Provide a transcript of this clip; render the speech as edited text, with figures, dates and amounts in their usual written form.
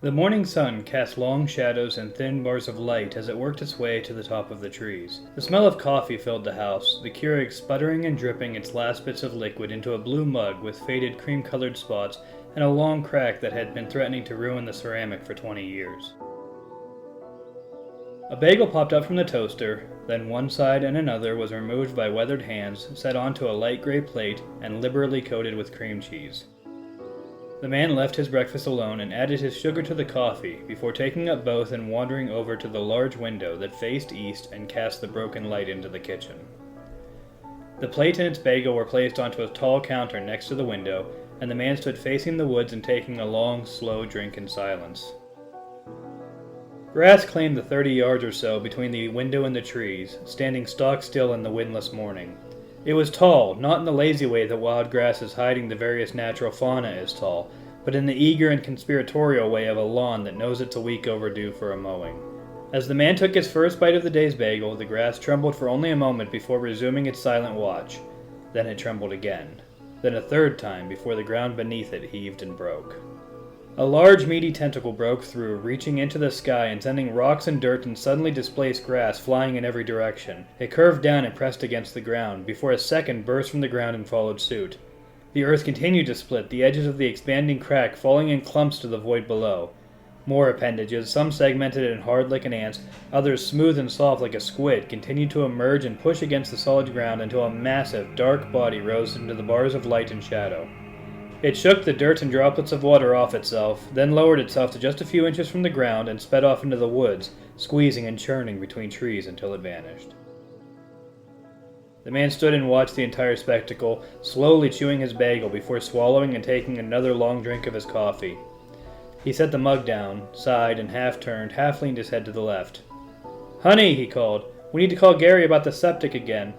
The morning sun cast long shadows and thin bars of light as it worked its way to the top of the trees. The smell of coffee filled the house, the Keurig sputtering and dripping its last bits of liquid into a blue mug with faded cream-colored spots and a long crack that had been threatening to ruin the ceramic for 20 years. A bagel popped up from the toaster, then one side and another was removed by weathered hands, set onto a light gray plate, and liberally coated with cream cheese. The man left his breakfast alone and added his sugar to the coffee before taking up both and wandering over to the large window that faced east and cast the broken light into the kitchen. The plate and its bagel were placed onto a tall counter next to the window, and the man stood facing the woods and taking a long, slow drink in silence. Grass claimed the 30 yards or so between the window and the trees, standing stock still in the windless morning. It was tall, not in the lazy way that wild grasses hiding the various natural fauna is tall, but in the eager and conspiratorial way of a lawn that knows it's a week overdue for a mowing. As the man took his first bite of the day's bagel, the grass trembled for only a moment before resuming its silent watch. Then it trembled again. Then a third time before the ground beneath it heaved and broke. A large, meaty tentacle broke through, reaching into the sky and sending rocks and dirt and suddenly displaced grass flying in every direction. It curved down and pressed against the ground, before a second burst from the ground and followed suit. The earth continued to split, the edges of the expanding crack falling in clumps to the void below. More appendages, some segmented and hard like an ant's, others smooth and soft like a squid, continued to emerge and push against the solid ground until a massive, dark body rose into the bars of light and shadow. It shook the dirt and droplets of water off itself, then lowered itself to just a few inches from the ground and sped off into the woods, squeezing and churning between trees until it vanished. The man stood and watched the entire spectacle, slowly chewing his bagel before swallowing and taking another long drink of his coffee. He set the mug down, sighed, and half-turned, half-leaned his head to the left. "Honey," he called, "we need to call Gary about the septic again."